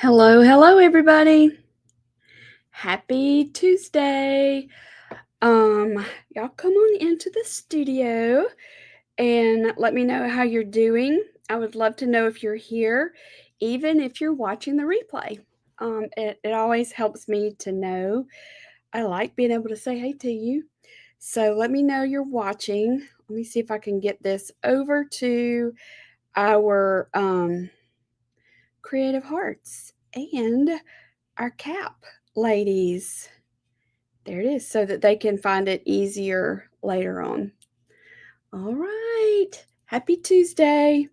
Hello, everybody. Happy Tuesday. Y'all come on into the studio and let me know how you're doing. I would love to know if you're here, even if you're watching the replay. It always helps me to know. I like being able to say hey to you. So let me know you're watching. Let me see if I can get this over to our Creative Hearts and our cap ladies. There it is, so that they can find it easier later on. All right. Happy Tuesday.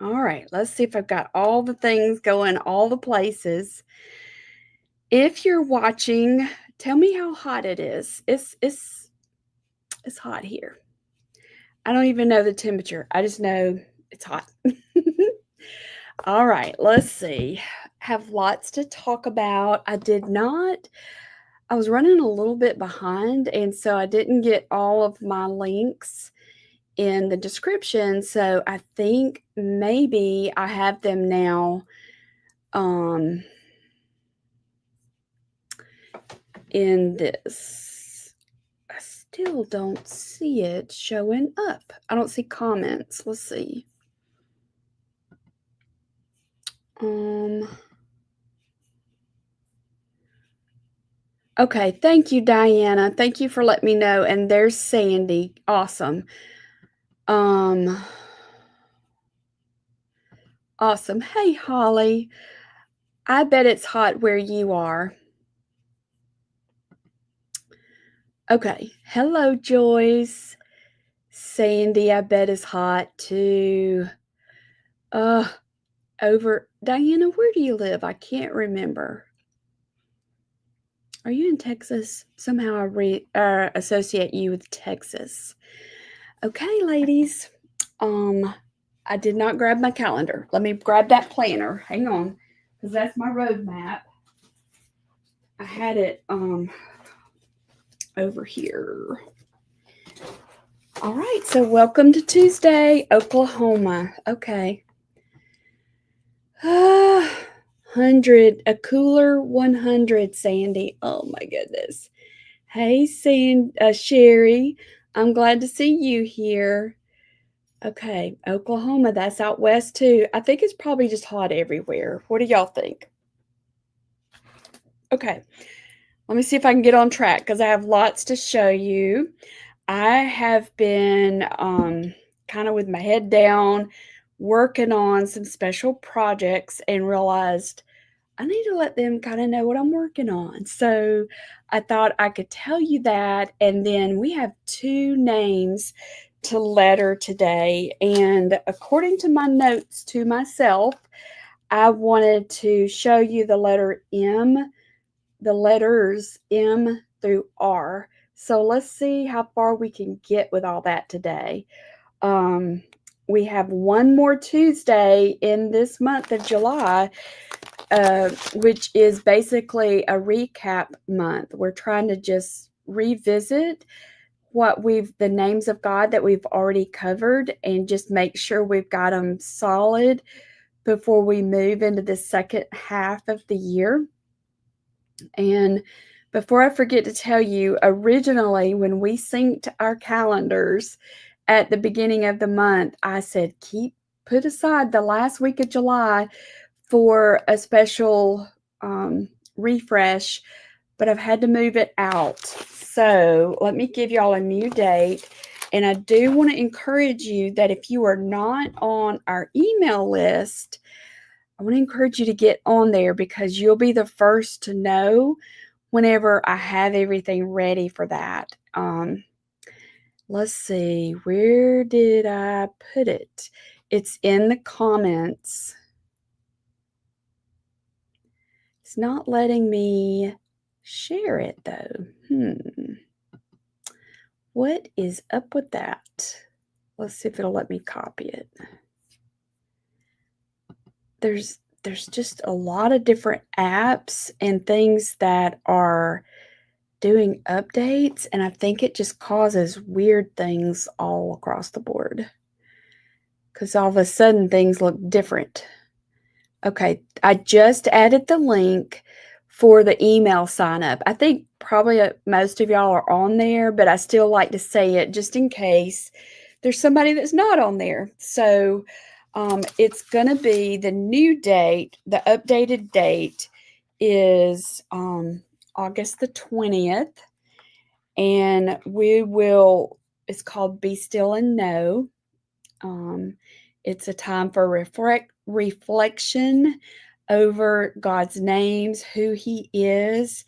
All right, let's see if I've got all the things going all the places. If you're watching, tell me how hot it is. It's hot here. I don't even know the temperature. I just know it's hot. All right, let's see. Have lots to talk about. I was running a little bit behind, and so I didn't get all of my links in the description. So I think maybe I have them now in this. I still don't see it showing up. I don't see comments. Let's see. Okay, thank you, Diana. Thank you for letting me know. And there's Sandy. Awesome. Awesome. Hey, Holly. I bet it's hot where you are. Okay. Hello, Joyce. Sandy, I bet is hot too. Over Diana, where do you live? I can't remember. Are you in Texas? Somehow I associate you with Texas. Okay, ladies. I did not grab my calendar. Let me grab that planner. Hang on, because that's my roadmap. I had it over here. All right, so welcome to Tuesday, Oklahoma. Okay. 100, a cooler 100, Sandy. Oh my goodness. Hey, Sherry. I'm glad to see you here. Okay, Oklahoma, that's out west too. I think it's probably just hot everywhere. What do y'all think? Okay, let me see if I can get on track because I have lots to show you. I have been kind of with my head down, working on some special projects and realized I need to let them kind of know what I'm working on. So I thought I could tell you that. And then we have 2 names to letter today. And according to my notes to myself, I wanted to show you the letter M, the letters M through R. So let's see how far we can get with all that today. We have one more Tuesday in this month of July, which is basically a recap month. We're trying to just revisit the names of God that we've already covered and just make sure we've got them solid before we move into the second half of the year. And before I forget to tell you, originally when we synced our calendars at the beginning of the month, I said, put aside the last week of July for a special refresh, but I've had to move it out. So let me give y'all a new date. And I do want to encourage you that if you are not on our email list, I want to encourage you to get on there because you'll be the first to know whenever I have everything ready for that. Let's see, where did I put it? It's in the comments. It's not letting me share it though. What is up with that? Let's see if it'll let me copy it. There's just a lot of different apps and things that are doing updates, and I think it just causes weird things all across the board because all of a sudden things look different. Okay, I just added the link for the email sign up. I think probably most of y'all are on there, but I still like to say it just in case there's somebody that's not on there. So it's going to be the new date, the updated date is August the 20th, and it's called Be Still and Know. It's a time for reflection over God's names, who He is,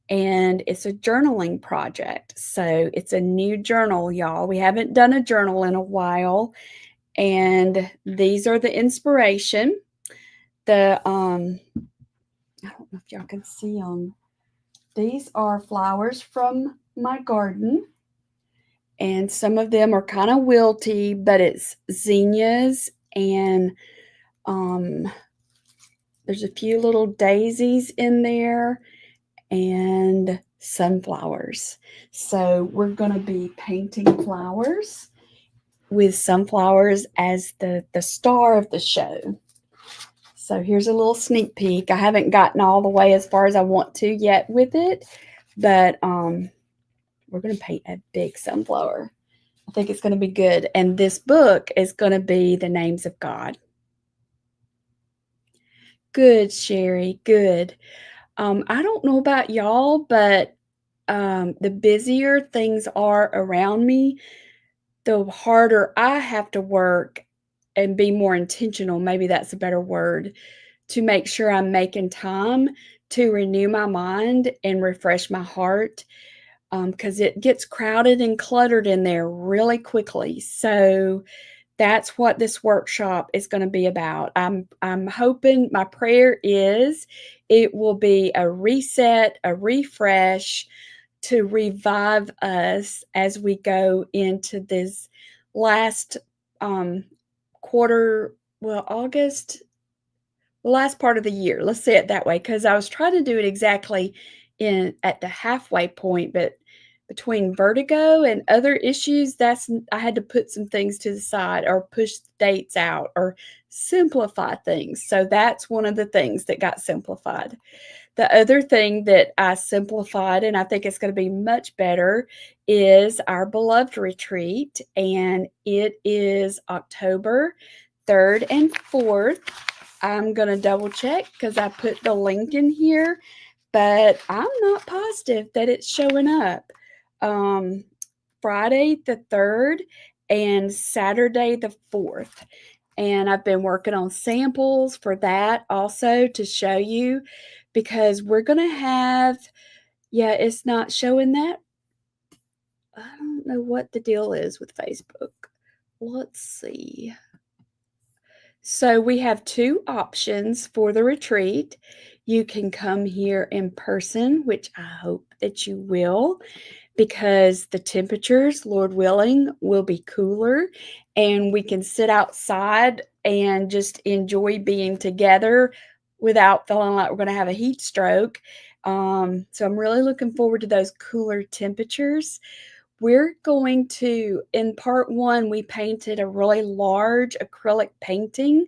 and it's a journaling project. So it's a new journal, y'all. We haven't done a journal in a while, and these are the inspiration. I don't know if y'all can see them. These are flowers from my garden, and some of them are kind of wilty, but it's zinnias and there's a few little daisies in there and sunflowers. So we're going to be painting flowers with sunflowers as the star of the show. So here's a little sneak peek. I haven't gotten all the way as far as I want to yet with it, but we're going to paint a big sunflower. I think it's going to be good. And this book is going to be the names of God. Good, Sherry. Good. I don't know about y'all, but the busier things are around me, the harder I have to work and be more intentional. Maybe that's a better word, to make sure I'm making time to renew my mind and refresh my heart, because it gets crowded and cluttered in there really quickly. So that's what this workshop is going to be about. I'm hoping, my prayer is it will be a reset, a refresh to revive us as we go into this last quarter, well, August, the last part of the year. Let's say it that way, because I was trying to do it exactly at the halfway point, but between vertigo and other issues, I had to put some things to the side or push dates out or simplify things. So that's one of the things that got simplified. The other thing that I simplified, and I think it's going to be much better, is our beloved retreat. And it is October 3rd and 4th. I'm going to double check because I put the link in here, but I'm not positive that it's showing up. Friday the 3rd and Saturday the 4th. And I've been working on samples for that also to show you, because we're going to have, it's not showing that. I don't know what the deal is with Facebook. Let's see. So we have two options for the retreat. You can come here in person, which I hope that you will, because the temperatures, Lord willing, will be cooler and we can sit outside and just enjoy being together without feeling like we're going to have a heat stroke. So I'm really looking forward to those cooler temperatures. We're going to, in part one, we painted a really large acrylic painting.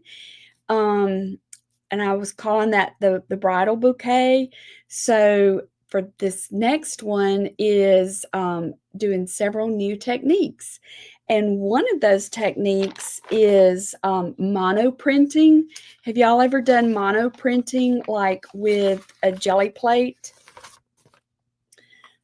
And I was calling that the bridal bouquet. So for this next one is doing several new techniques. And one of those techniques is mono printing. Have y'all ever done mono printing, like with a jelly plate?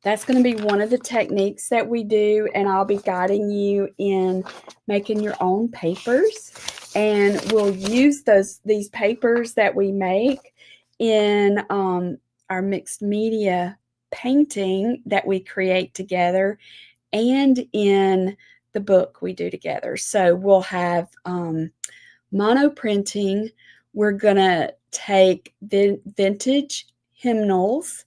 That's going to be one of the techniques that we do, and I'll be guiding you in making your own papers. And we'll use these papers that we make in our mixed media painting that we create together and in the book we do together. So we'll have mono printing. We're going to take vintage hymnals,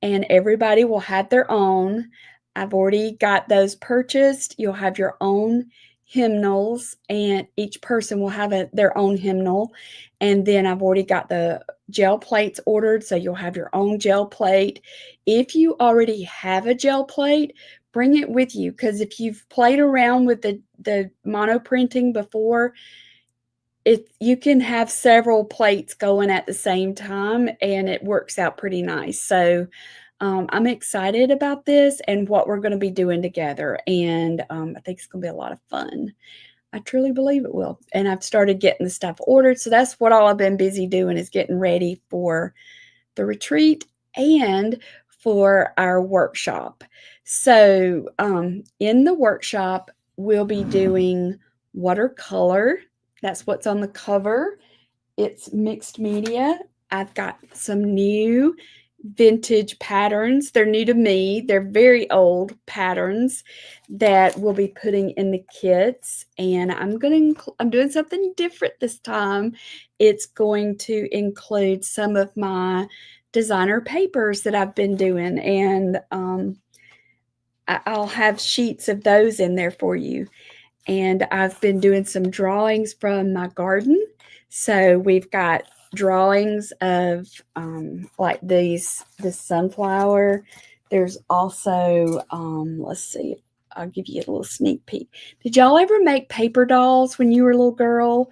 and everybody will have their own. I've already got those purchased. You'll have your own hymnals, and each person will have their own hymnal. And then I've already got the gel plates ordered, so you'll have your own gel plate. If you already have a gel plate, bring it with you, because if you've played around with the mono printing before, you can have several plates going at the same time, and it works out pretty nice. So, I'm excited about this and what we're gonna be doing together, and, I think it's gonna be a lot of fun. I truly believe it will, and I've started getting the stuff ordered, so that's what all I've been busy doing is getting ready for the retreat and for our workshop. So, in the workshop, we'll be doing watercolor. That's what's on the cover. It's mixed media. I've got some new vintage patterns. They're new to me. They're very old patterns that we'll be putting in the kits, and I'm doing something different this time. It's going to include some of my designer papers that I've been doing, and I'll have sheets of those in there for you. And I've been doing some drawings from my garden. So we've got drawings of like this sunflower. There's also let's see, I'll give you a little sneak peek. Did y'all ever make paper dolls when you were a little girl?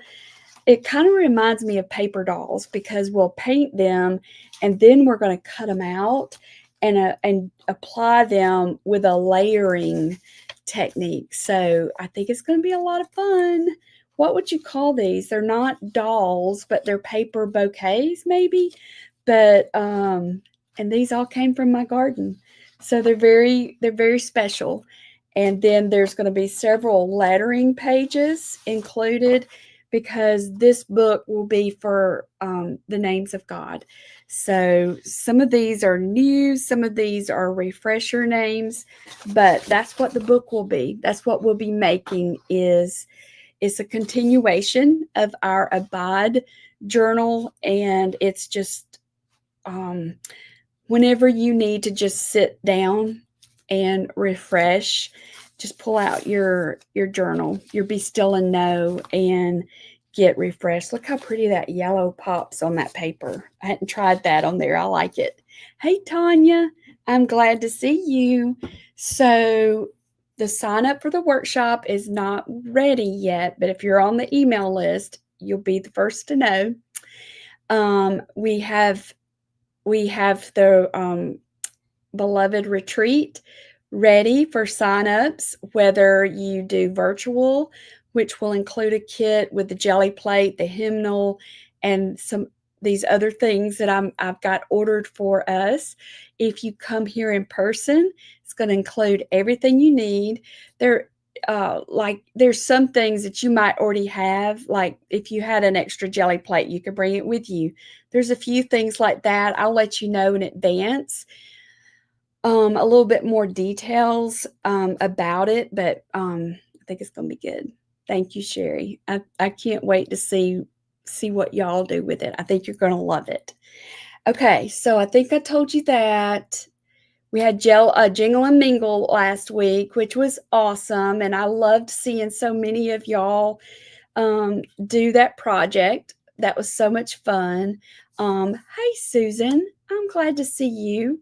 It kind of reminds me of paper dolls because we'll paint them and then we're going to cut them out and apply them with a layering technique. So I think it's going to be a lot of fun. What would you call these? They're not dolls, but they're paper bouquets maybe. But and these all came from my garden. So they're very special. And then there's going to be several lettering pages included because this book will be for the names of God. So some of these are new, some of these are refresher names, but that's what the book will be. That's what we'll be making is it's a continuation of our Abide journal, and it's just whenever you need to just sit down and refresh, just pull out your journal, your Be Still and Know, and get refreshed. Look how pretty that yellow pops on that paper. I hadn't tried that on there. I like it. Hey, Tanya, I'm glad to see you. So the sign up for the workshop is not ready yet, but if you're on the email list, you'll be the first to know. We have the beloved retreat ready for signups, whether you do virtual, which will include a kit with the jelly plate, the hymnal, and some these other things that I've got ordered for us. If you come here in person, it's going to include everything you need. There's some things that you might already have, like if you had an extra jelly plate, you could bring it with you. There's a few things like that. I'll let you know in advance. A little bit more details about it, but I think it's going to be good. Thank you, Sherry. I can't wait to see what y'all do with it. I think you're going to love it. Okay, so I think I told you that. We had Jingle and Mingle last week, which was awesome, and I loved seeing so many of y'all do that project. That was so much fun. Hey, Susan, I'm glad to see you.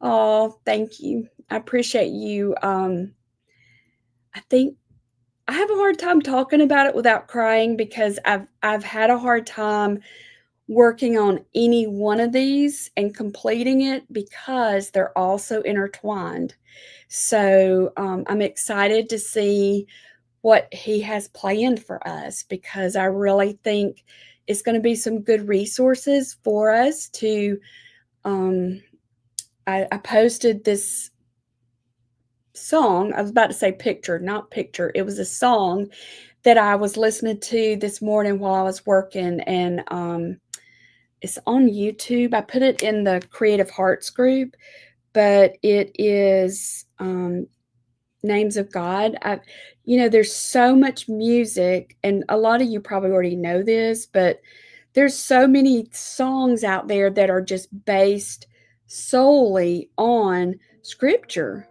Oh, thank you. I appreciate you. I think I have a hard time talking about it without crying because I've had a hard time working on any one of these and completing it because they're all so intertwined. So I'm excited to see what he has planned for us because I really think it's going to be some good resources for us to. I posted this song. I was about to say picture, not picture. It was a song that I was listening to this morning while I was working, and it's on YouTube. I put it in the Creative Hearts group, but it is Names of God. There's so much music, and a lot of you probably already know this, but there's so many songs out there that are just based solely on scripture.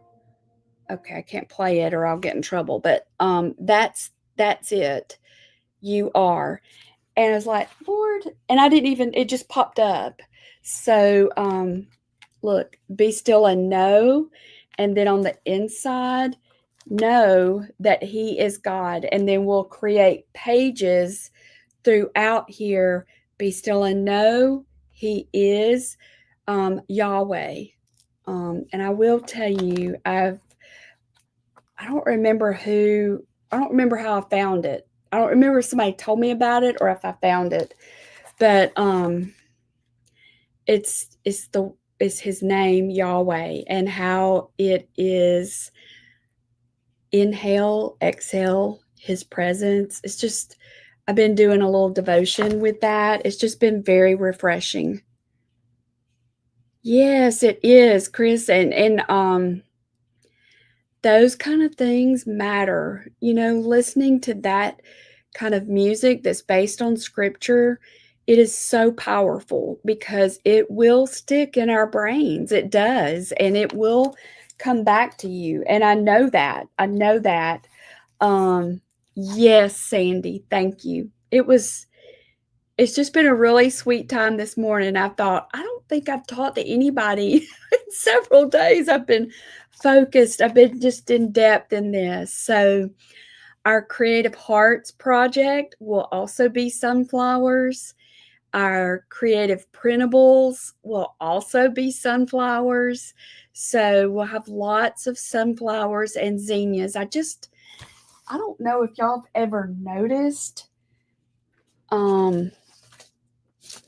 Okay, I can't play it or I'll get in trouble, but that's it. You are. And I was like, Lord, and I didn't even, it just popped up. So look, be still and know. And then on the inside, know that he is God. And then we'll create pages throughout here, be still and know he is Yahweh. And I will tell you, I don't remember how I found it. I don't remember if somebody told me about it or if I found it. But it's his name, Yahweh, and how it is inhale, exhale his presence. It's just, I've been doing a little devotion with that. It's just been very refreshing. Yes, it is, Chris. And those kind of things matter. Listening to that kind of music that's based on scripture, it is so powerful because it will stick in our brains. It does, and it will come back to you. And I know that. Yes, Sandy, thank you. It's just been a really sweet time this morning. I thought, I don't think I've talked to anybody in several days. I've been focused. I've been just in depth in this. So our Creative Hearts project will also be sunflowers. Our creative printables will also be sunflowers. So we'll have lots of sunflowers and zinnias. I don't know if y'all have ever noticed,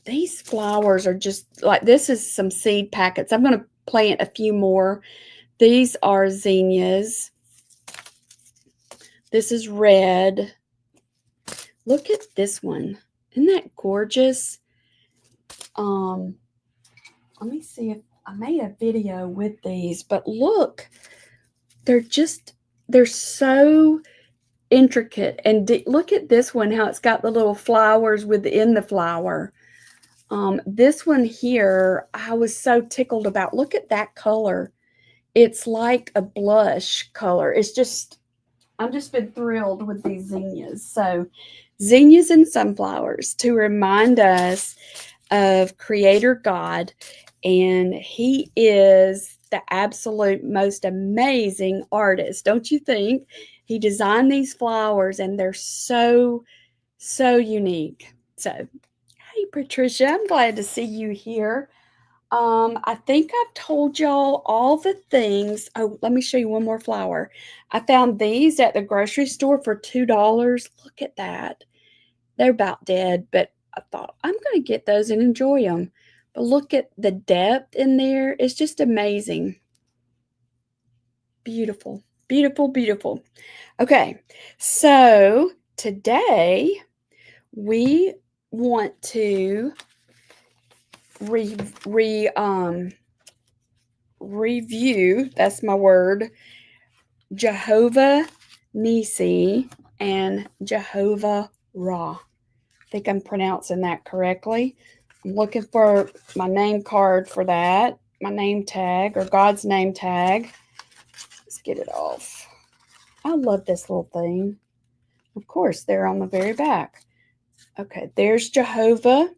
these flowers are just like, this is some seed packets. I'm going to plant a few more. These are zinnias. This is red. Look at this one. Isn't that gorgeous? Let me see if I made a video with these, but look, they're so intricate. And look at this one, how it's got the little flowers within the flower. This one here, I was so tickled about. Look at that color. It's like a blush color. I've just been thrilled with these zinnias. So zinnias and sunflowers to remind us of Creator God. And he is the absolute most amazing artist, don't you think? He designed these flowers and they're so, so unique. So, hey, Patricia, I'm glad to see you here. I think I've told y'all all the things. Oh, let me show you one more flower. I found these at the grocery store for $2. Look at that. They're about dead, but I thought I'm going to get those and enjoy them. But look at the depth in there. It's just amazing. Beautiful, beautiful, beautiful. Okay, so today we want to review, that's my word, Jehovah Nissi and Jehovah Ra. I think I'm pronouncing that correctly. I'm looking for my name card for that, my name tag, or God's name tag. Let's get it off. I love this little thing. Of course, they're on the very back. Okay, there's Jehovah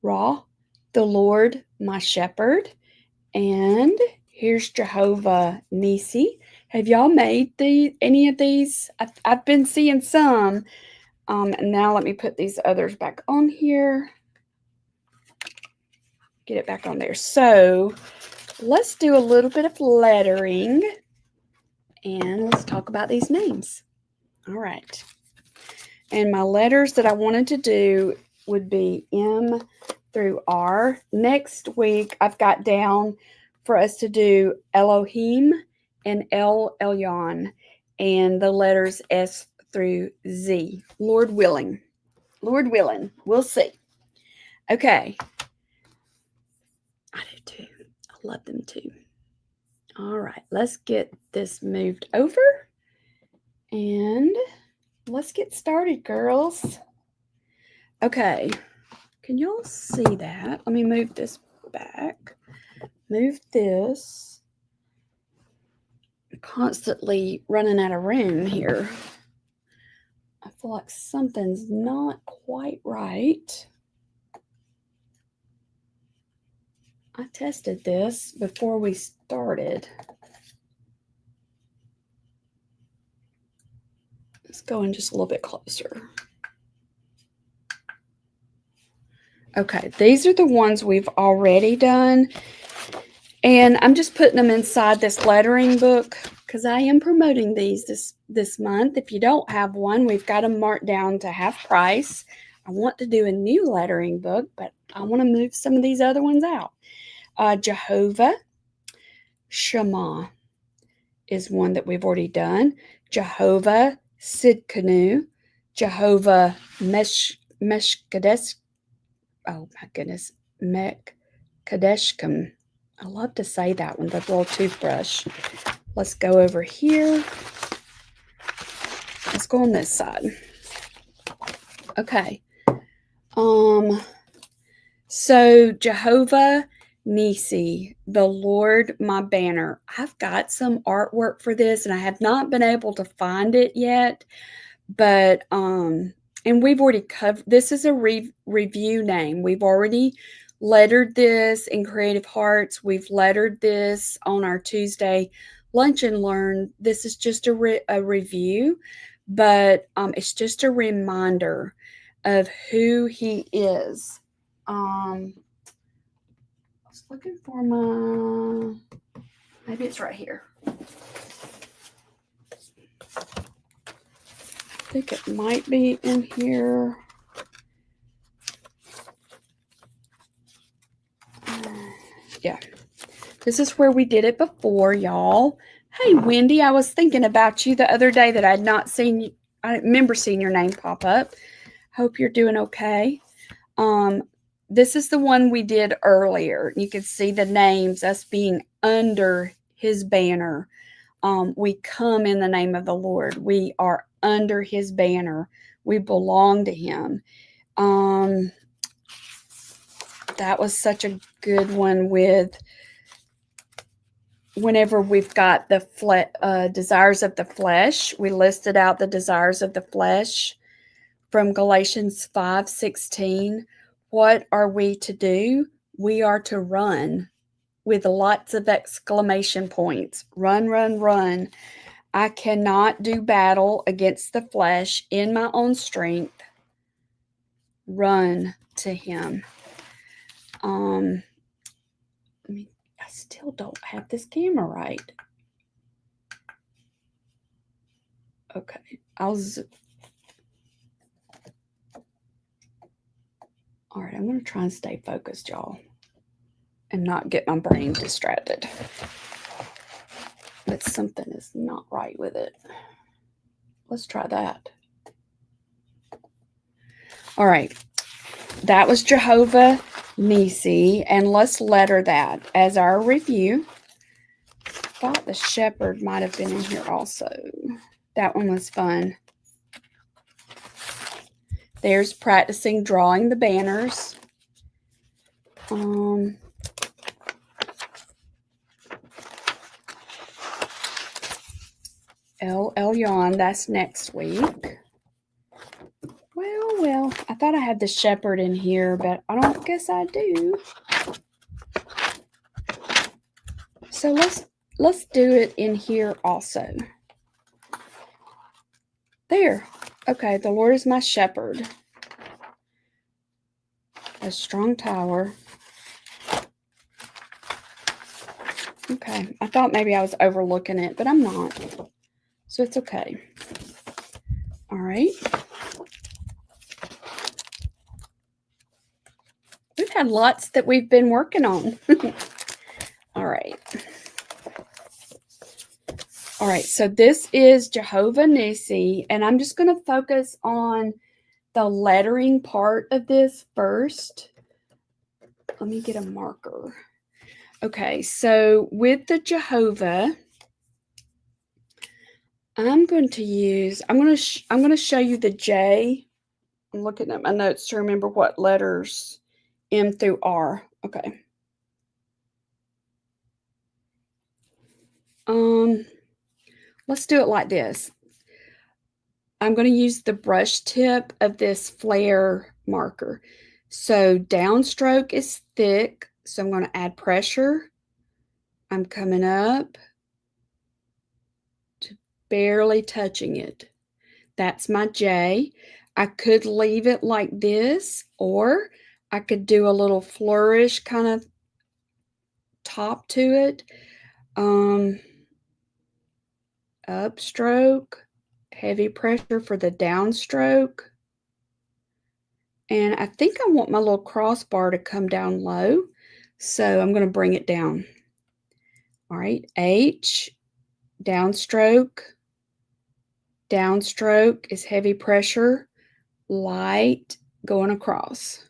Ra, the Lord my shepherd. And here's Jehovah Nissi. Have y'all made any of these? I've been seeing some. And now let me put these others back on here. Get it back on there. So let's do a little bit of lettering. And let's talk about these names. All right. And my letters that I wanted to do would be M through R. Next week, I've got down for us to do Elohim and El Elyon, and the letters S through Z. Lord willing. Lord willing. We'll see. Okay. I do too. I love them too. All right. Let's get this moved over. And let's get started, girls. Okay. Can y'all see that? Let me move this back. Move this. I'm constantly running out of room here. I feel like something's not quite right. I tested this before we started. Let's go in just a little bit closer. Okay, these are the ones we've already done. And I'm just putting them inside this lettering book because I am promoting these this month. If you don't have one, we've got them marked down to half price. I want to do a new lettering book, but I want to move some of these other ones out. Jehovah Shammah is one that we've already done. Jehovah Sidkenu, Jehovah Meshkadesh. Oh my goodness, Mekadeshkim. I love to say that one, the little toothbrush. Let's go over here. Let's go on this side. Okay. So Jehovah Nisi, the Lord my banner. I've got some artwork for this and I have not been able to find it yet, but and we've already covered, this is a review name. We've already lettered this in Creative Hearts. We've lettered this on our Tuesday Lunch and Learn. This is just a review, but it's just a reminder of who he is. I was looking for maybe it's right here. I think it might be in here. Yeah. This is where we did it before, y'all. Hey, Wendy, I was thinking about you the other day that I'd not seen you. I remember seeing your name pop up. Hope you're doing okay. This is the one we did earlier. You can see the names, us being under his banner. We come in the name of the Lord. We are under his banner. We belong to him. That was such a good one with whenever we've got the desires of the flesh. We listed out the desires of the flesh from Galatians 5:16. What are we to do? We are to run with lots of exclamation points. Run, run, run. I cannot do battle against the flesh in my own strength. Run to him. I still don't have this camera right. Okay, all right, I'm going to try and stay focused, y'all, and not get my brain distracted. But something is not right with it. Let's try that. All right, that was Jehovah Nisi, and let's letter that as our review. I thought the shepherd might have been in here also. That one was fun. There's practicing drawing the banners. El Elyon, that's next week. Well, I thought I had the shepherd in here, but I don't guess I do. So let's do it in here also. There. Okay, the Lord is my shepherd. A strong tower. Okay, I thought maybe I was overlooking it, but I'm not. So it's okay. All right. We've had lots that we've been working on. All right. All right, so this is Jehovah Nisi, and I'm just going to focus on the lettering part of this first. Let me get a marker. Okay, so with the Jehovah, I'm going to show you the J. I'm looking at my notes to remember what letters M through R. Okay. Let's do it like this. I'm going to use the brush tip of this flare marker. So downstroke is thick, so I'm going to add pressure. I'm coming up to barely touching it. That's my J. I could leave it like this, or I could do a little flourish kind of top to it. Upstroke, heavy pressure for the downstroke. And I think I want my little crossbar to come down low, so I'm going to bring it down. All right, H, downstroke. Downstroke is heavy pressure, light going across.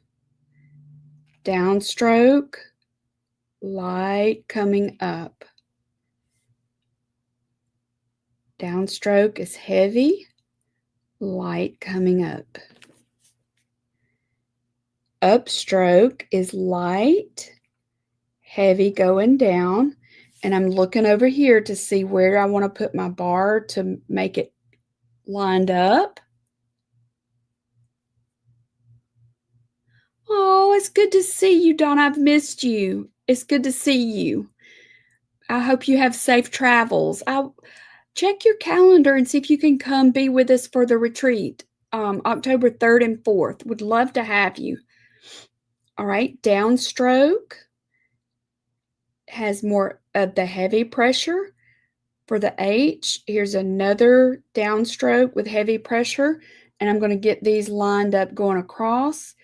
Downstroke, light coming up. Downstroke is heavy, light coming up. Upstroke is light, heavy going down. And I'm looking over here to see where I want to put my bar to make it lined up. Oh, it's good to see you, Donna. I've missed you. It's good to see you. I hope you have safe travels. I'll check your calendar and see if you can come be with us for the retreat, October 3rd and 4th. Would love to have you. All right, downstroke has more of the heavy pressure. For the H, here's another downstroke with heavy pressure, and I'm going to get these lined up going across.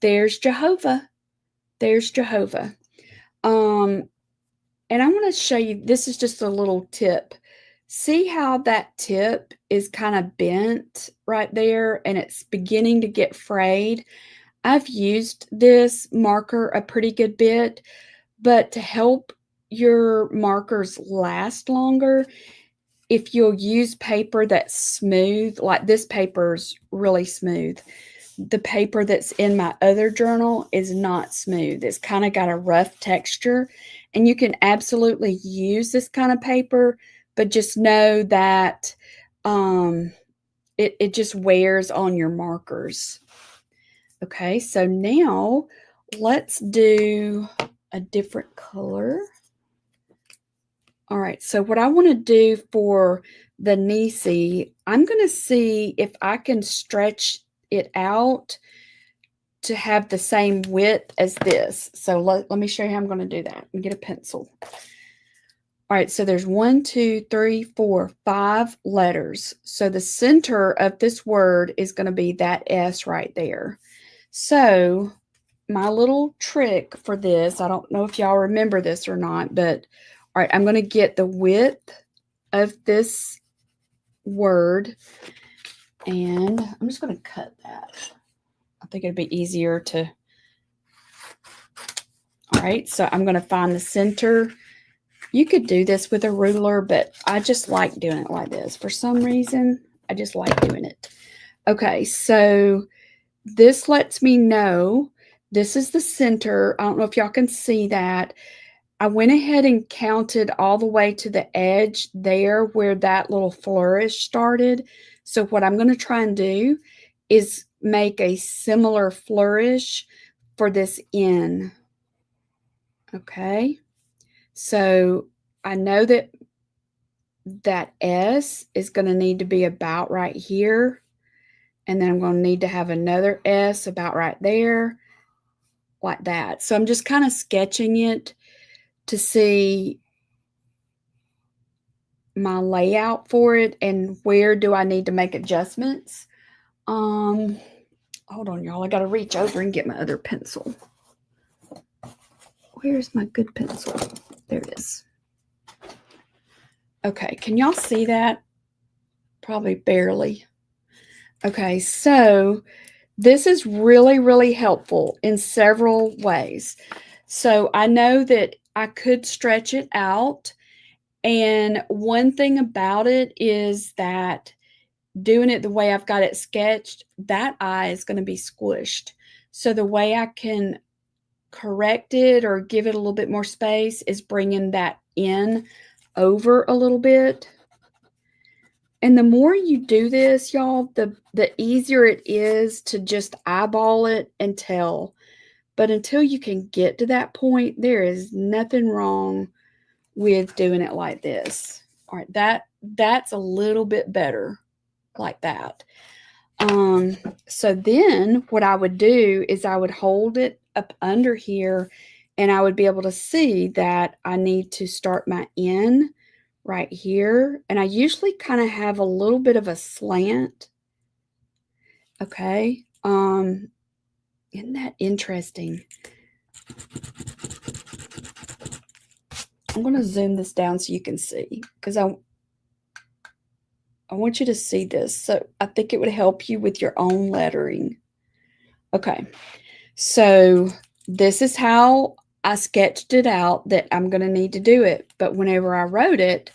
There's Jehovah. There's Jehovah. And I want to show you, this is just a little tip. See how that tip is kind of bent right there and it's beginning to get frayed? I've used this marker a pretty good bit, but to help your markers last longer, if you'll use paper that's smooth, like this paper's really smooth. The paper that's in my other journal is not smooth. It's kind of got a rough texture, and you can absolutely use this kind of paper, but just know that it just wears on your markers. Okay, so now let's do a different color. All right, so what I want to do for the Nisi, I'm going to see if I can stretch it out to have the same width as this. So let me show you how I'm going to do that. And get a pencil. All right, so there's 1, 2, 3, 4, 5 letters. So the center of this word is going to be that S right there. So my little trick for this, I don't know if y'all remember this or not, but all right, I'm going to get the width of this word, and I'm just going to cut that. I think it'd be easier to. All right, so I'm going to find the center. You could do this with a ruler, but I just like doing it like this. For some reason, I just like doing it. Okay, so this lets me know this is the center. I don't know if y'all can see that. I went ahead and counted all the way to the edge there where that little flourish started. So what I'm going to try and do is make a similar flourish for this N. Okay. So I know that that S is going to need to be about right here. And then I'm going to need to have another S about right there, like that. So I'm just kind of sketching it to see my layout for it and where do I need to make adjustments. Hold on, y'all. I got to reach over and get my other pencil. Where's my good pencil? There it is. Okay, can y'all see that? Probably barely. Okay, so this is really, really helpful in several ways. So I know that I could stretch it out. And one thing about it is that doing it the way I've got it sketched, that eye is going to be squished. So the way I can correct it or give it a little bit more space is bringing that in over a little bit. And the more you do this, y'all, the easier it is to just eyeball it and tell. But until you can get to that point, there is nothing wrong with doing it like this. All right, that's a little bit better like that. So then what I would do is I would hold it up under here, and I would be able to see that I need to start my N right here. And I usually kind of have a little bit of a slant. Okay. Isn't that interesting? I'm going to zoom this down so you can see, because I want you to see this. So I think it would help you with your own lettering. Okay. So this is how I sketched it out that I'm going to need to do it. But whenever I wrote it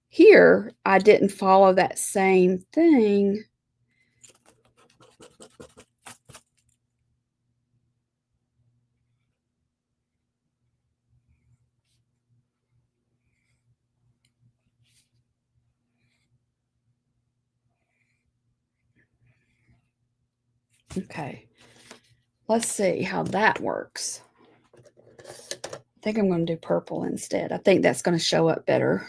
here, I didn't follow that same thing. Okay. Let's see how that works. I think I'm going to do purple instead. I think that's going to show up better.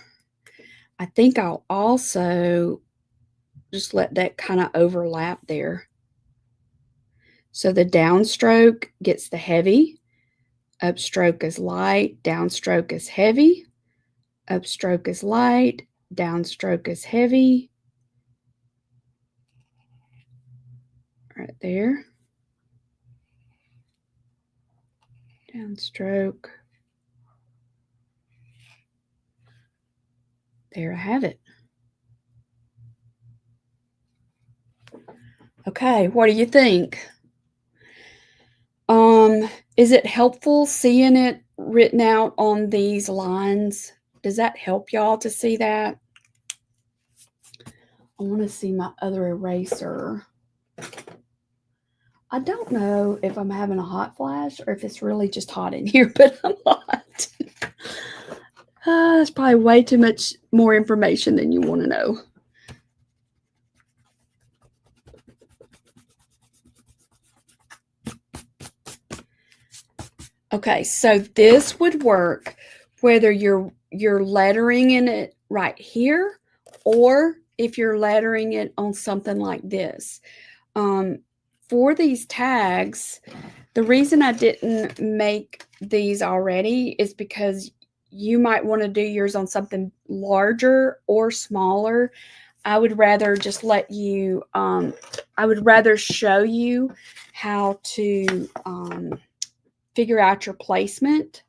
I think I'll also just let that kind of overlap there. So the downstroke gets the heavy, upstroke is light, downstroke is heavy, upstroke is light, downstroke is heavy. Right there. Downstroke. There I have it. Okay, what do you think? Is it helpful seeing it written out on these lines? Does that help y'all to see that? I want to see my other eraser. I don't know if I'm having a hot flash or if it's really just hot in here, but I'm not. That's probably way too much more information than you want to know. Okay, so this would work whether you're lettering in it right here or if you're lettering it on something like this. For these tags, the reason I didn't make these already is because you might want to do yours on something larger or smaller. I would rather just let you, I would rather show you how to figure out your placement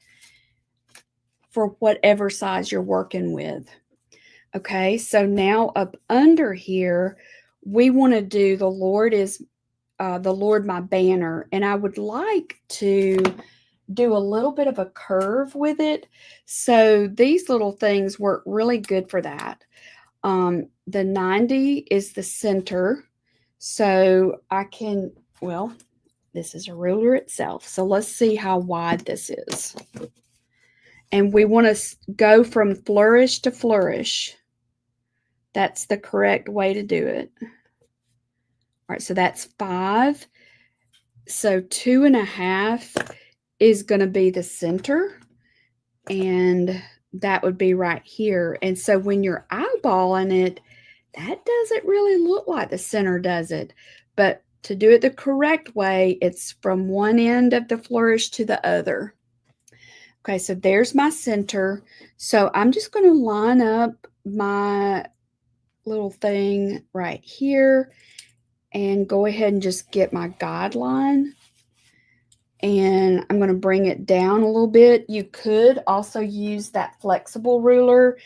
for whatever size you're working with. Okay, so now up under here, we want to do the Lord my banner, and I would like to do a little bit of a curve with it. So these little things work really good for that. The 90 is the center, so I can, well, this is a ruler itself. So let's see how wide this is. And we want to go from flourish to flourish. That's the correct way to do it. All right, so that's 5. So 2.5 is going to be the center, and that would be right here. And so when you're eyeballing it, that doesn't really look like the center, does it? But to do it the correct way, it's from one end of the flourish to the other. Okay, so there's my center. So I'm just going to line up my little thing right here and go ahead and just get my guideline. And I'm going to bring it down a little bit. You could also use that flexible ruler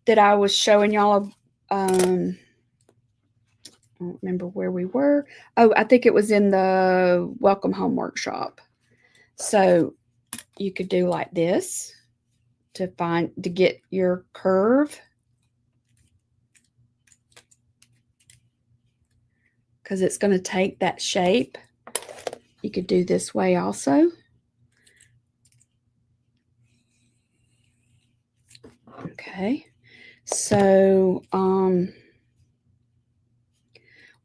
that I was showing y'all. I don't remember where we were. Oh, I think it was in the Welcome Home Workshop. So you could do like this to get your curve. Because it's going to take that shape. You could do this way also. Okay. So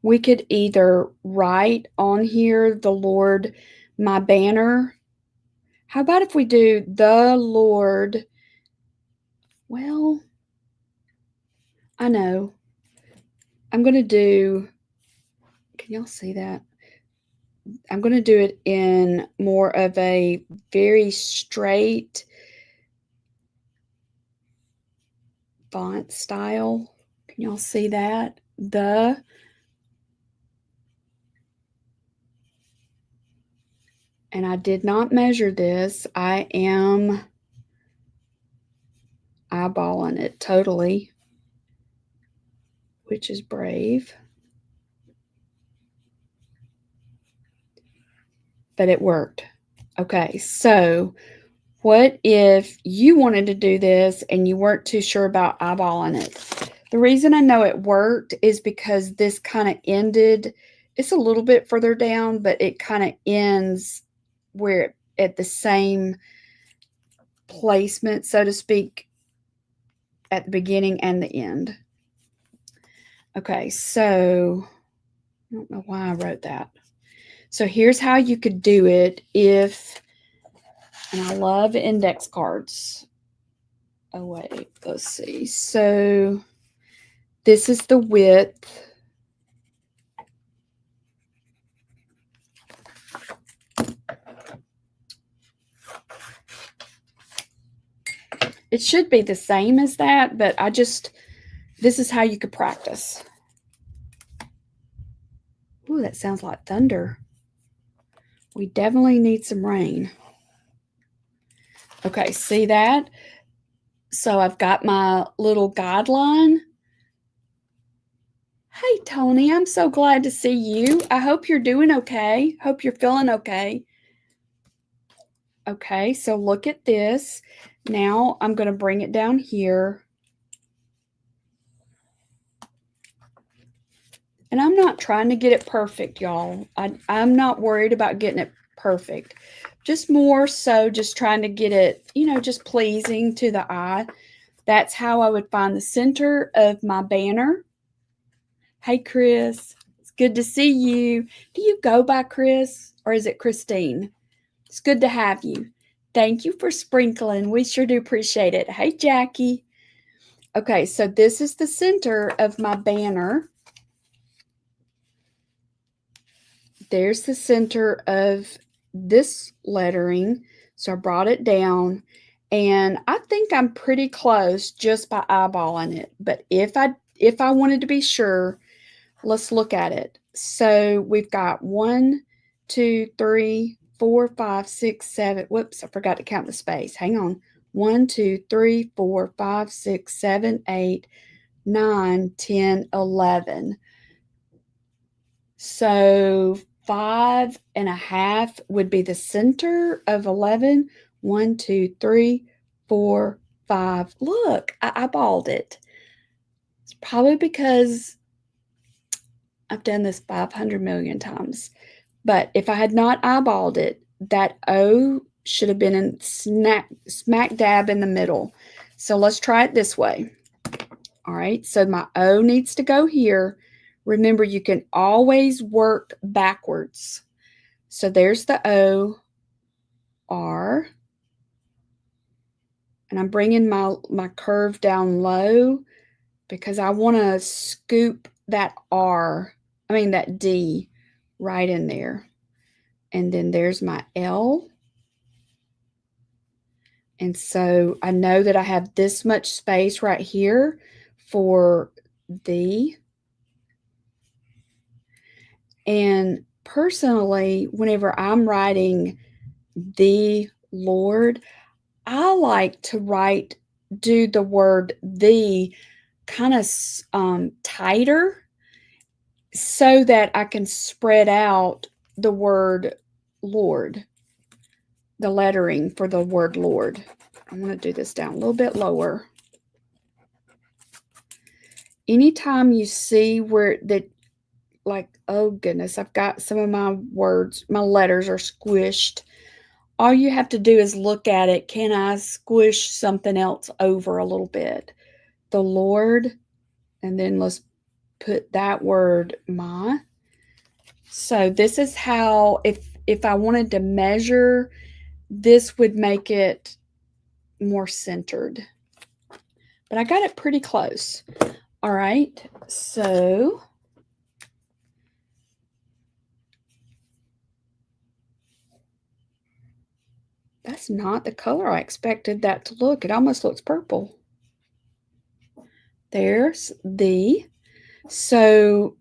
we could either write on here, the Lord, my banner. How about if we do the Lord? Well, I know. I'm going to do, can y'all see that? I'm going to do it in more of a very straight font style. Can y'all see that? And I did not measure this. I am eyeballing it totally, which is brave. But it worked. Okay, so what if you wanted to do this and you weren't too sure about eyeballing it? The reason I know it worked is because this kind of ended, it's a little bit further down, but it kind of ends where at the same placement, so to speak, at the beginning and the end. Okay, so I don't know why I wrote that. So here's how you could do it if, and I love index cards. Oh, wait, let's see. So this is the width. It should be the same as that, but this is how you could practice. Ooh, that sounds like thunder. We definitely need some rain. Okay, see that? So I've got my little guideline. Hey, Tony, I'm so glad to see you. I hope you're doing okay. Hope you're feeling okay. Okay, so look at this. Now I'm going to bring it down here. And I'm not trying to get it perfect, y'all. I'm not worried about getting it perfect. Just more so just trying to get it, just pleasing to the eye. That's how I would find the center of my banner. Hey, Chris. It's good to see you. Do you go by Chris or is it Christine? It's good to have you. Thank you for sprinkling. We sure do appreciate it. Hey, Jackie. Okay, so this is the center of my banner. There's the center of this lettering. So I brought it down and I think I'm pretty close just by eyeballing it. But if I wanted to be sure, let's look at it. So we've got 1, 2, 3, 4, 5, 6, 7. Whoops, I forgot to count the space. Hang on. 1, 2, 3, 4, 5, 6, 7, 8, 9, 10, 11. So 5.5 would be the center of 11. 1, 2, 3, 4, 5. Look, I eyeballed it. It's probably because I've done this 500 million times. But if I had not eyeballed it, that O should have been in smack dab in the middle. So let's try it this way. All right, so my O needs to go here. Remember, you can always work backwards. So there's the O, R, and I'm bringing my curve down low because I want to scoop that that D right in there. And then there's my L. And so I know that I have this much space right here for the. And personally, whenever I'm writing the Lord, I like to do the word the kind of tighter so that I can spread out the word Lord, the lettering for the word Lord. I'm going to do this down a little bit lower. Anytime you see where that, like, oh goodness, I've got some of my letters are squished. All you have to do is look at it. Can I squish something else over a little bit? The Lord, and then let's put that word my. So this is how, if I wanted to measure, this would make it more centered. But I got it pretty close. All right, so That's not the color I expected that to look. It almost looks purple. There's the, so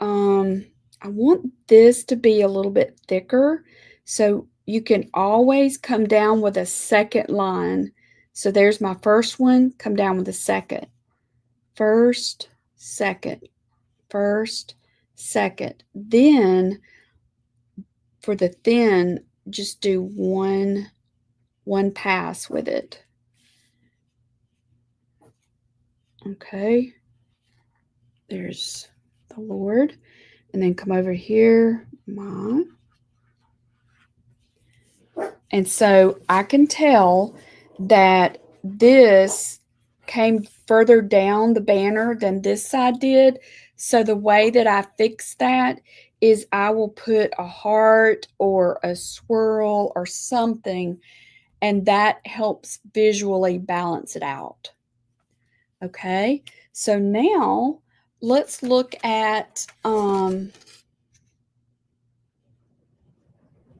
I want this to be a little bit thicker. So you can always come down with a second line. So there's my first one, come down with a second. First, second, first, second. Then for the thin, just do one pass with it. Okay. There's the Lord. And then come over here, Mom. And so I can tell that this came further down the banner than this side did. So the way that I fix that is I will put a heart or a swirl or something, and that helps visually balance it out. Okay, so now let's look at,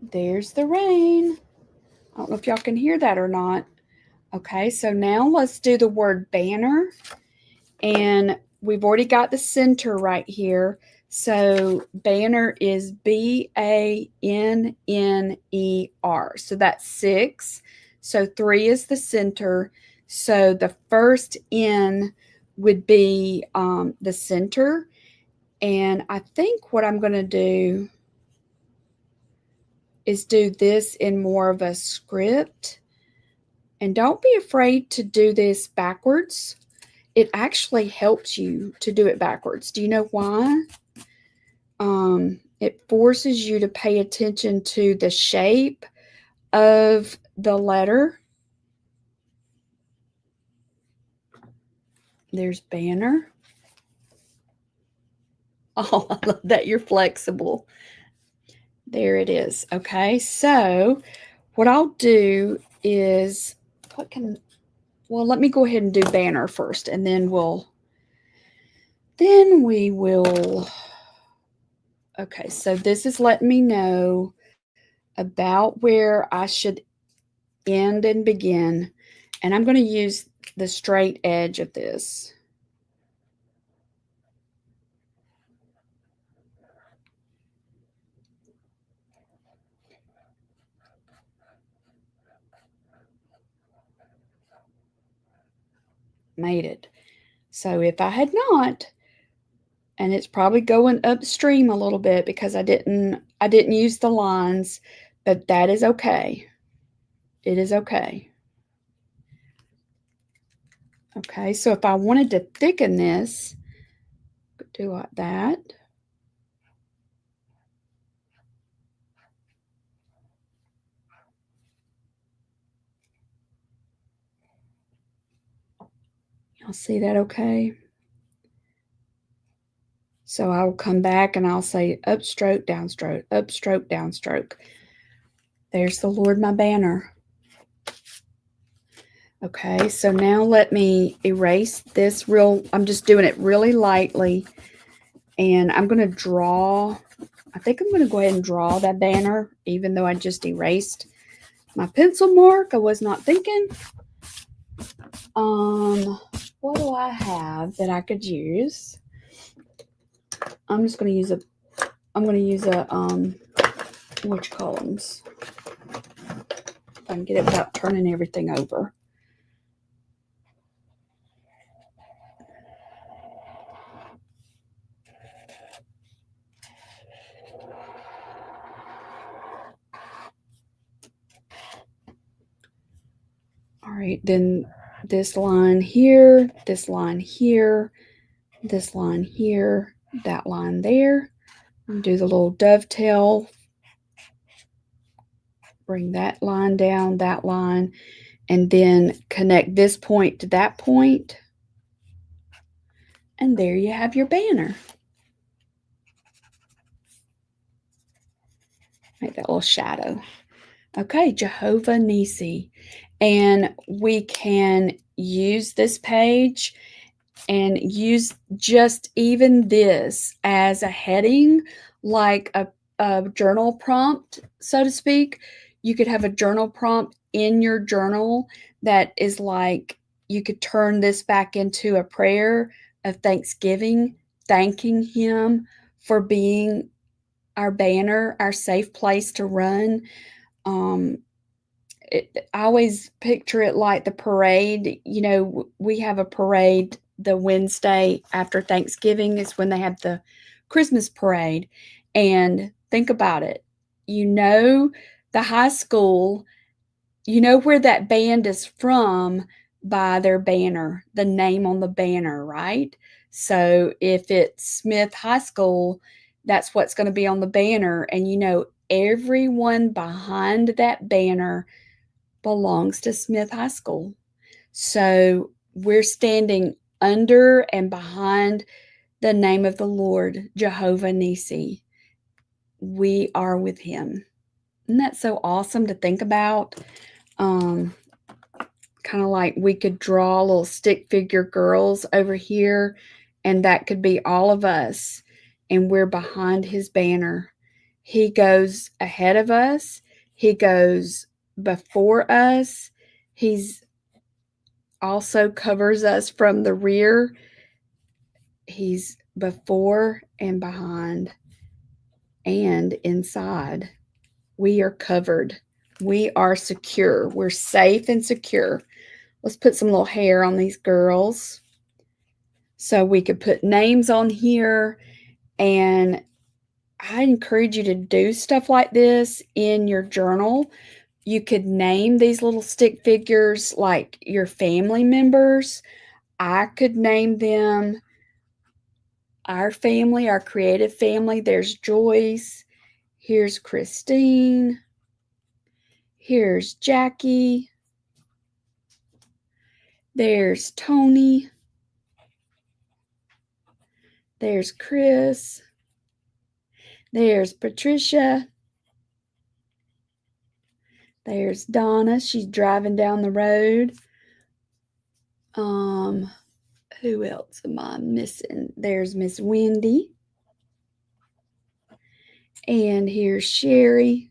there's the rain. I don't know if y'all can hear that or not. Okay, so now let's do the word banner. And we've already got the center right here. So banner is BANNER. So that's 6. So 3 is the center. So the first N would be the center. And I think what I'm going to do is do this in more of a script. And don't be afraid to do this backwards. It actually helps you to do it backwards. Do you know why? It forces you to pay attention to the shape of the letter. There's banner. Oh, I love that you're flexible. There it is. Okay, so what I'll do is, well, let me go ahead and do banner first, and then we will, okay, so this is letting me know about where I should end and begin, and I'm going to use the straight edge of this. Made it. So if I had not, and it's probably going upstream a little bit because I didn't use the lines, but that is okay. It is okay. Okay, so if I wanted to thicken this, do like that. Y'all see that okay? So I will come back and I'll say upstroke, downstroke, upstroke, downstroke. There's the Lord, my banner. Okay, so now let me erase this I'm just doing it really lightly. And I'm going to draw, I think I'm going to go ahead and draw that banner, even though I just erased my pencil mark. I was not thinking. What do I have that I could use? I'm just going to use a, what you call them? If I can get it without turning everything over. All right, then this line here, this line here, this line here, that line there. Do the little dovetail. Bring that line down, that line, and then connect this point to that point. And there you have your banner. Make that little shadow. Okay, Jehovah Nissi. And we can use this page and use just even this as a heading, like a journal prompt, so to speak. You could have a journal prompt in your journal that is like, you could turn this back into a prayer of thanksgiving, thanking Him for being our banner, our safe place to run. I always picture it like the parade. We have a parade the Wednesday after Thanksgiving is when they have the Christmas parade. And think about it. The high school, where that band is from by their banner, the name on the banner, right? So if it's Smith High School, that's what's going to be on the banner. And everyone behind that banner belongs to Smith High School. So we're standing under and behind the name of the Lord, Jehovah Nissi. We are with Him. Isn't that so awesome to think about? Kind of like we could draw little stick figure girls over here, and that could be all of us, and we're behind His banner. He goes ahead of us. He goes before us. He's also covers us from the rear. He's before and behind and inside. We are covered. We are secure. We're safe and secure. Let's put some little hair on these girls. So we could put names on here. And I encourage you to do stuff like this in your journal. You could name these little stick figures like your family members. I could name them our family, our creative family. There's Joyce. Here's Christine. Here's Jackie. There's Tony. There's Chris. There's Patricia. There's Donna. She's driving down the road. Who else am I missing? There's Miss Wendy. And here's Sherry.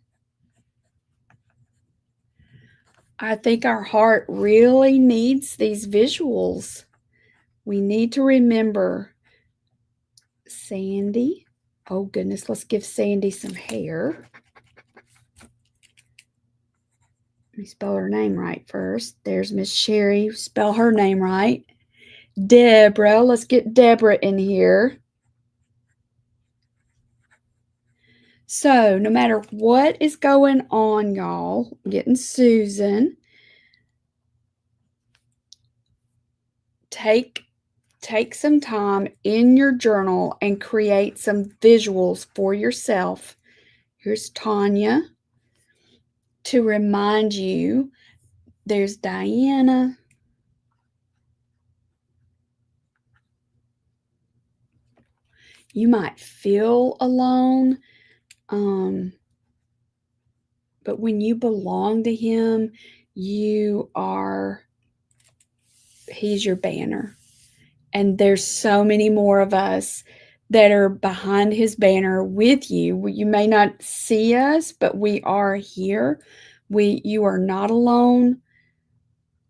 I think our heart really needs these visuals. We need to remember Sandy. Oh goodness, let's give Sandy some hair. Let me spell her name right first. There's Miss Sherry. Spell her name right. Deborah. Let's get Deborah in here. So no matter what is going on, y'all, I'm getting Susan. Take some time in your journal and create some visuals for yourself. Here's Tanya to remind you. There's Diana. You might feel alone, but when you belong to Him, He's your banner. And there's so many more of us that are behind His banner with you. You may not see us, but we are here. You are not alone.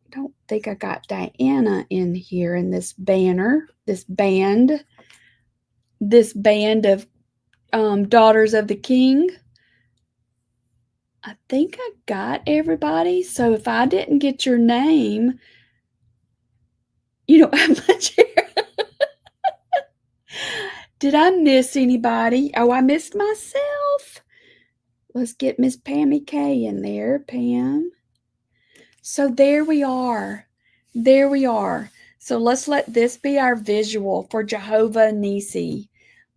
I don't think I got Diana in here in this banner, this band of Daughters of the King. I think I got everybody. So if I didn't get your name, you don't have much hair. Did I miss anybody? Oh, I missed myself. Let's get Miss Pammy K in there, Pam. So there we are. There we are. So let's let this be our visual for Jehovah Nissi.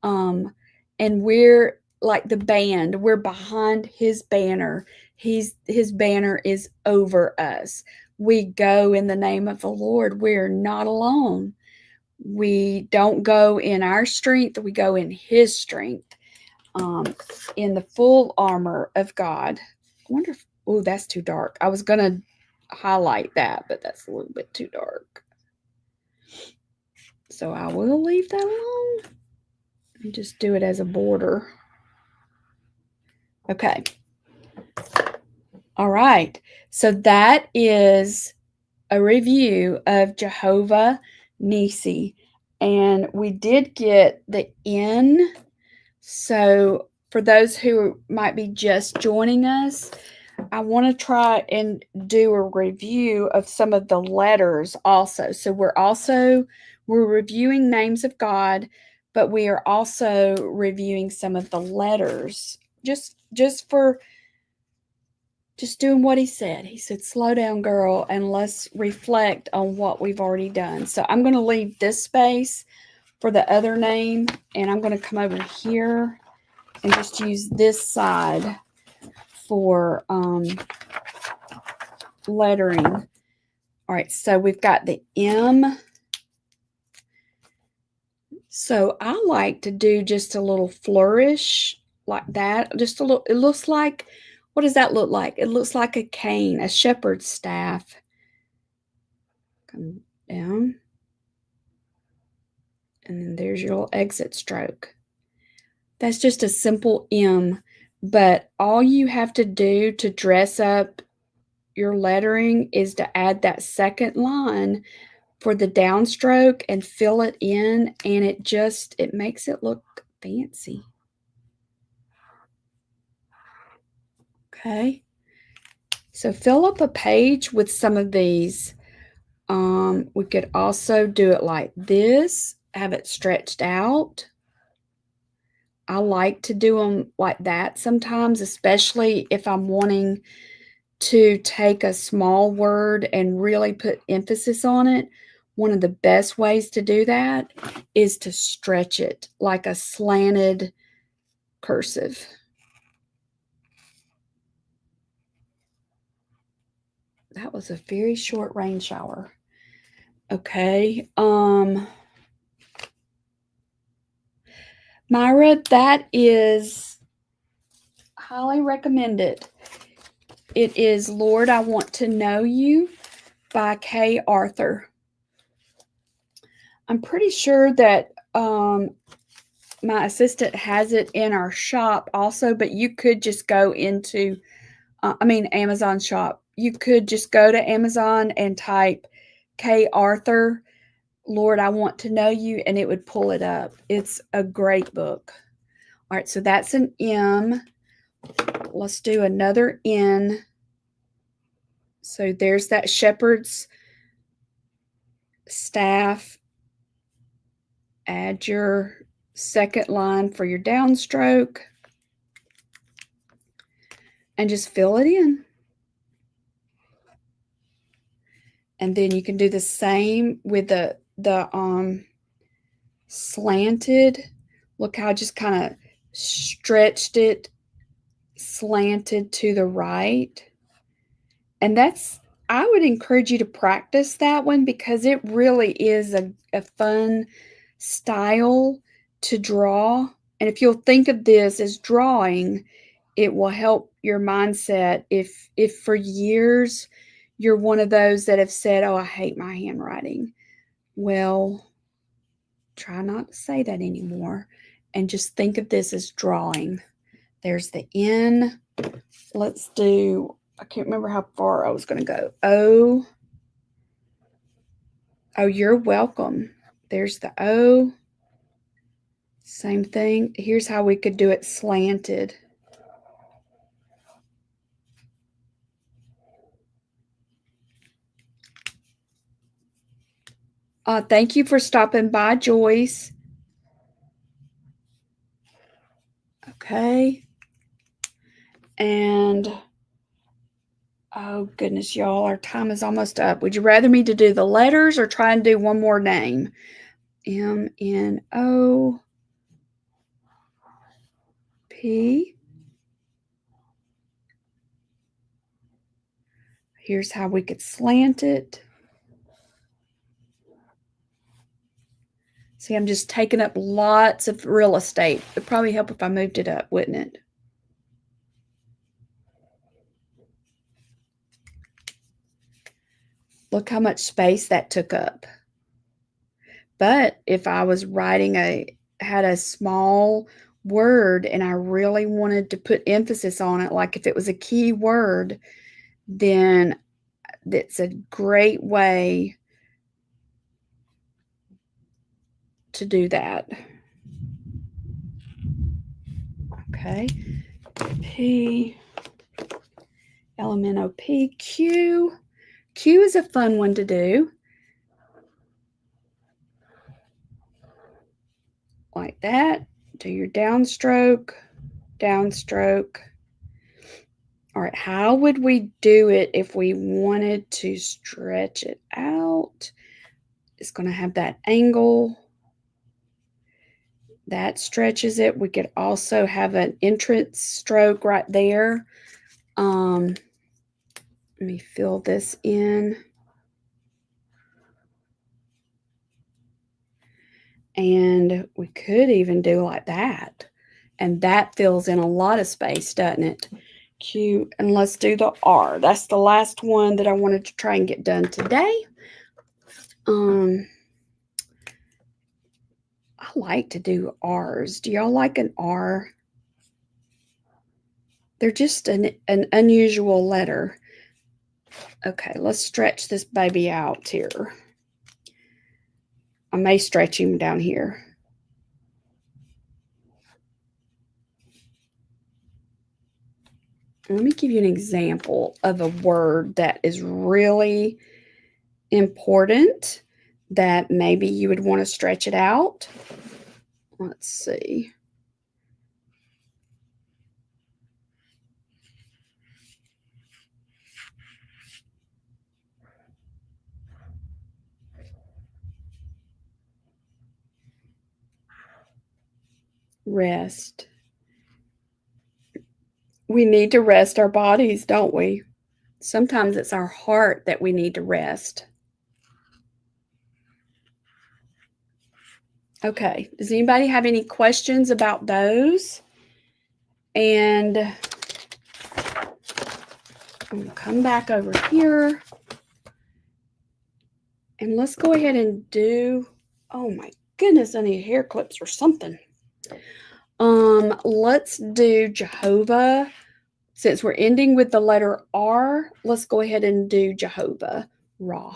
And we're like the band. We're behind His banner. His banner is over us. We go in the name of the Lord. We're not alone. We don't go in our strength. We go in His strength, in the full armor of God. I wonder if, oh, that's too dark. I was going to highlight that, but that's a little bit too dark. So I will leave that alone and just do it as a border. Okay. All right. So that is a review of Jehovah Nisi. And we did get the N. So for those who might be just joining us, I want to try and do a review of some of the letters also. So we're reviewing names of God, but we are also reviewing some of the letters. Just doing what he said. He said, slow down, girl, and let's reflect on what we've already done. So I'm going to leave this space for the other name, and I'm going to come over here and just use this side for lettering. All right, so we've got the M. So I like to do just a little flourish like that. Just a little, it looks like, what does that look like? It looks like a cane, a shepherd's staff. Come down. And then there's your little exit stroke. That's just a simple M, but all you have to do to dress up your lettering is to add that second line for the downstroke and fill it in, and it makes it look fancy. Okay. So fill up a page with some of these. We could also do it like this, have it stretched out. I like to do them like that sometimes, especially if I'm wanting to take a small word and really put emphasis on it. One of the best ways to do that is to stretch it like a slanted cursive. That was a very short rain shower. Okay. Myra, that is highly recommended. It is Lord, I Want to Know You by Kay Arthur. I'm pretty sure that my assistant has it in our shop also, but you could just go into, Amazon shop. You could just go to Amazon and type Kay Arthur, Lord, I Want to Know You, and it would pull it up. It's a great book. All right, so that's an M. Let's do another N. So there's that shepherd's staff. Add your second line for your downstroke and just fill it in. And then you can do the same with the slanted. Look how I just kind of stretched it, slanted to the right. And I would encourage you to practice that one because it really is a fun style to draw. And if you'll think of this as drawing, it will help your mindset. If for years you're one of those that have said, oh, I hate my handwriting. Well, try not to say that anymore and just think of this as drawing. There's the N. Let's do, I can't remember how far I was going to go. O. Oh, you're welcome. There's the O. Same thing. Here's how we could do it slanted. Thank you for stopping by, Joyce. Okay. And oh goodness, y'all, our time is almost up. Would you rather me to do the letters or try and do one more name? M-N-O-P. Here's how we could slant it. See, I'm just taking up lots of real estate. It'd probably help if I moved it up, wouldn't it? Look how much space that took up. But if I was had a small word and I really wanted to put emphasis on it, like if it was a key word, then that's a great way to do that. Okay, P, LMNOP, Q. Q is a fun one to do. Like that. Do your downstroke, downstroke. All right, how would we do it if we wanted to stretch it out? It's going to have that angle. That stretches it. We could also have an entrance stroke right there. Let me fill this in. And we could even do like that. And that fills in a lot of space, doesn't it? Q, and let's do the R. That's the last one that I wanted to try and get done today. I like to do R's. Do y'all like an R? They're just an unusual letter. Okay, let's stretch this baby out here. I may stretch him down here. Let me give you an example of a word that is really important that maybe you would want to stretch it out. Let's see. Rest. We need to rest our bodies, don't we? Sometimes it's our heart that we need to rest. Okay, does anybody have any questions about those? And I'm going to come back over here. And let's go ahead and do, oh my goodness, I need hair clips or something. Let's do Jehovah. Since we're ending with the letter R, let's go ahead and do Jehovah Ra.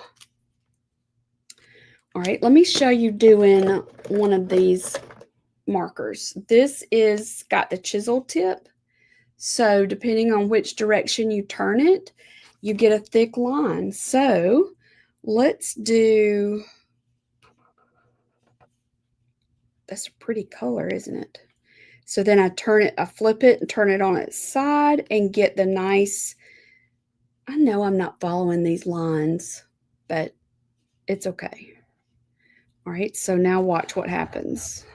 All right, let me show you doing one of these markers. This is got the chisel tip. So depending on which direction you turn it, you get a thick line. So let's do, that's a pretty color, isn't it? So then I turn it, I flip it and turn it on its side and get the nice, I know I'm not following these lines, but it's okay. All right, so now watch what happens.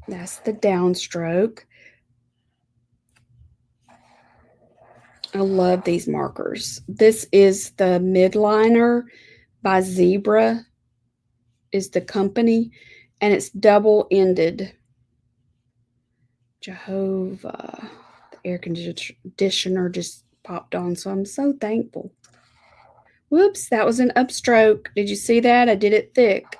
That's the downstroke. I love these markers. This is the Midliner by Zebra is the company, and it's double-ended. Jehovah. The air conditioner just popped on, so I'm so thankful. Whoops, that was an upstroke. Did you see that? I did it thick.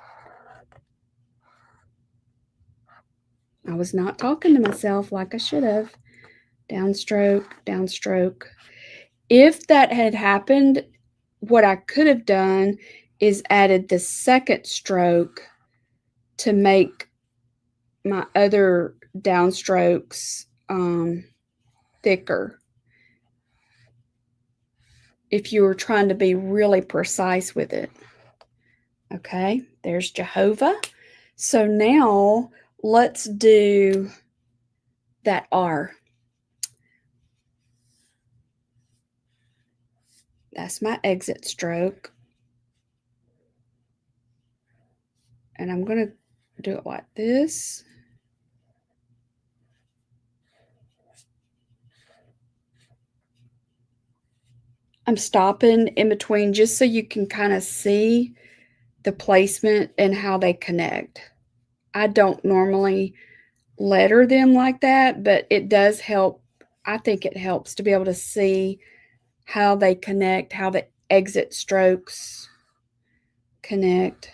I was not talking to myself like I should have. Downstroke, downstroke. If that had happened, what I could have done is added the second stroke to make my other downstrokes thicker. If you were trying to be really precise with it. Okay, there's Jehovah. So now let's do that R. That's my exit stroke. And I'm going to do it like this. I'm stopping in between just so you can kind of see the placement and how they connect. I don't normally letter them like that, but it does help. I think it helps to be able to see how they connect, how the exit strokes connect.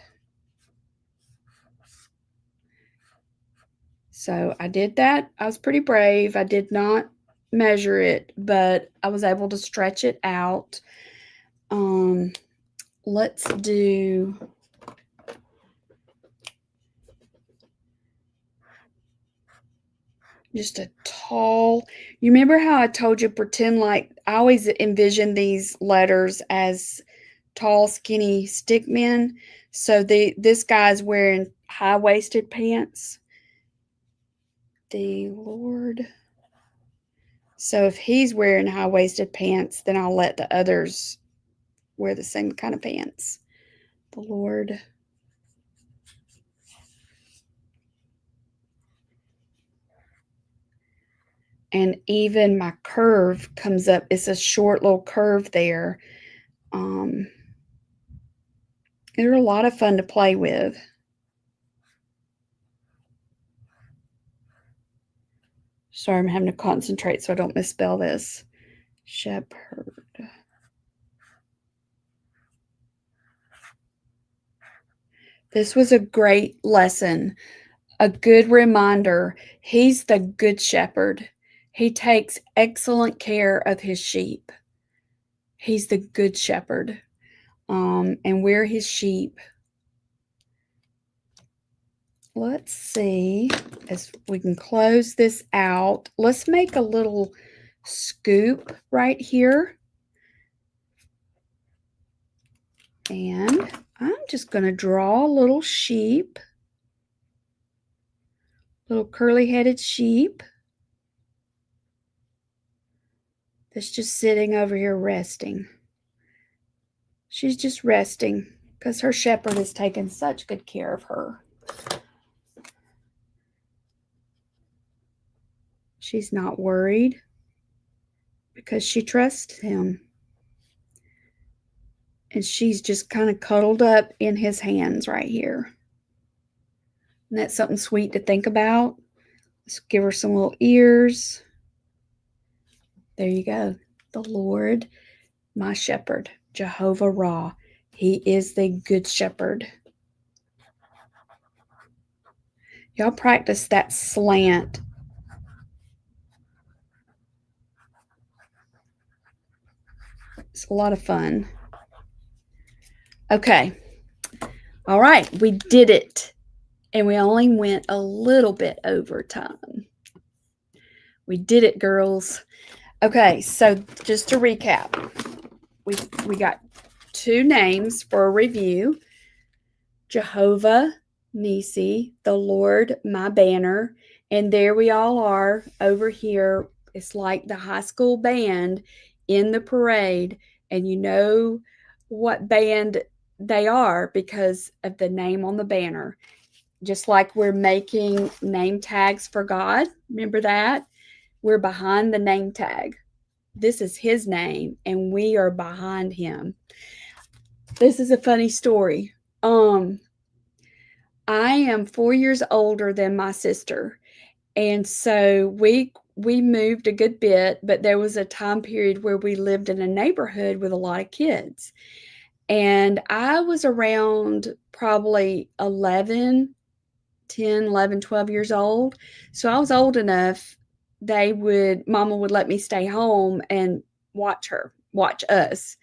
So I did that. I was pretty brave. I did not measure it, but I was able to stretch it out. Let's do just a tall. You remember how I told you pretend like I always envision these letters as tall, skinny stick men. So this guy's wearing high-waisted pants. The Lord. So if he's wearing high-waisted pants, then I'll let the others wear the same kind of pants. The Lord. And even my curve comes up. It's a short little curve there. They're a lot of fun to play with. Sorry, I'm having to concentrate so I don't misspell this. Shepherd. This was a great lesson, a good reminder. He's the good shepherd. He takes excellent care of his sheep. He's the good shepherd. And we're his sheep. Let's see as we can close this out. Let's make a little scoop right here. And I'm just going to draw a little sheep, little curly-headed sheep that's just sitting over here resting. She's just resting because her shepherd has taken such good care of her. She's not worried because she trusts him. And she's just kind of cuddled up in his hands right here. And that's something sweet to think about. Let's give her some little ears. There you go. The Lord, my shepherd, Jehovah Ra. He is the good shepherd. Y'all practice that slant. It's a lot of fun. Okay. All right. We did it. And we only went a little bit over time. We did it, girls. Okay. So just to recap, we got 2 names for a review. Jehovah Nisi, the Lord, my banner. And there we all are over here. It's like the high school band in the parade. And you know what band they are because of the name on the banner. Just like we're making name tags for God. Remember that? We're behind the name tag. This is his name, and we are behind him. This is a funny story. I am 4 years older than my sister. And so we moved a good bit, but there was a time period where we lived in a neighborhood with a lot of kids. And I was around probably 11, 10, 11, 12 years old. So I was old enough, Mama would let me stay home and watch us.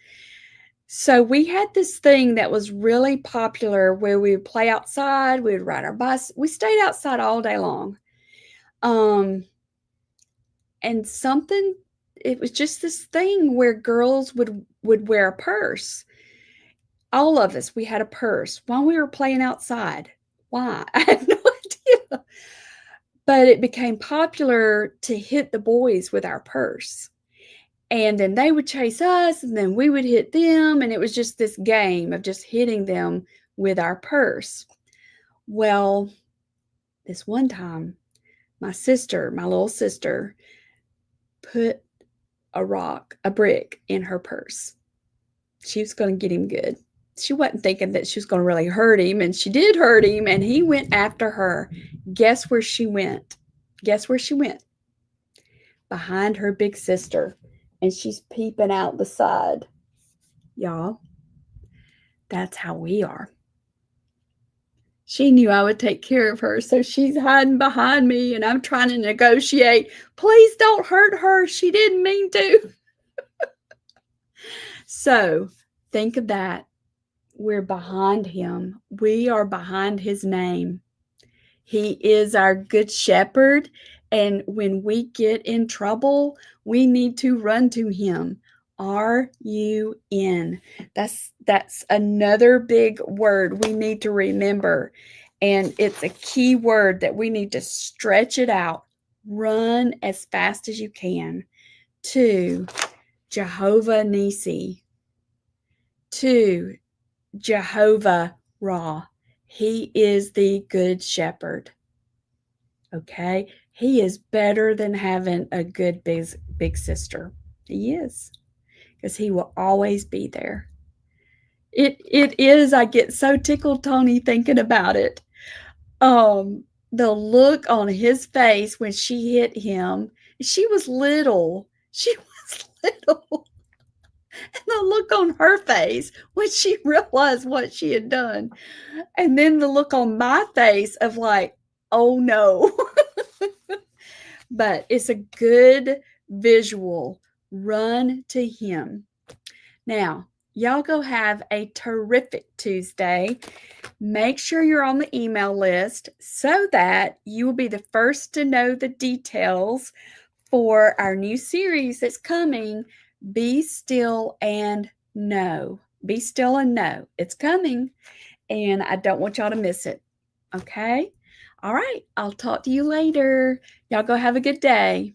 So we had this thing that was really popular where we would play outside, we would ride our bus. We stayed outside all day long. And it was just this thing where girls would wear a purse. All of us, we had a purse while we were playing outside. Why? I have no idea. But it became popular to hit the boys with our purse. And then they would chase us, and then we would hit them. And it was just this game of just hitting them with our purse. Well, this one time, my little sister, put a brick in her purse. She was going to get him good. She wasn't thinking that she was going to really hurt him, and she did hurt him, and he went after her. Guess where she went? Guess where she went? Behind her big sister. And she's peeping out the side. Y'all, that's how we are. She knew I would take care of her, so she's hiding behind me, and I'm trying to negotiate. Please don't hurt her. She didn't mean to. So think of that. We're behind him. We are behind his name. He is our good shepherd. And when we get in trouble, we need to run to him. RUN. That's another big word we need to remember. And it's a key word that we need to stretch it out. Run as fast as you can to Jehovah Nissi, to Jehovah Ra. He is the good shepherd. Okay? He is better than having a good big sister. He is. Because he will always be there. It is, I get so tickled, Tony, thinking about it. The look on his face when she hit him, she was little. She was little. And the look on her face when she realized what she had done. And then the look on my face of like, oh no. But it's a good visual. Run to him. Now, y'all go have a terrific Tuesday. Make sure you're on the email list so that you will be the first to know the details for our new series that's coming, Be Still and Know. Be still and know. It's coming, and I don't want y'all to miss it. Okay? All right. I'll talk to you later. Y'all go have a good day.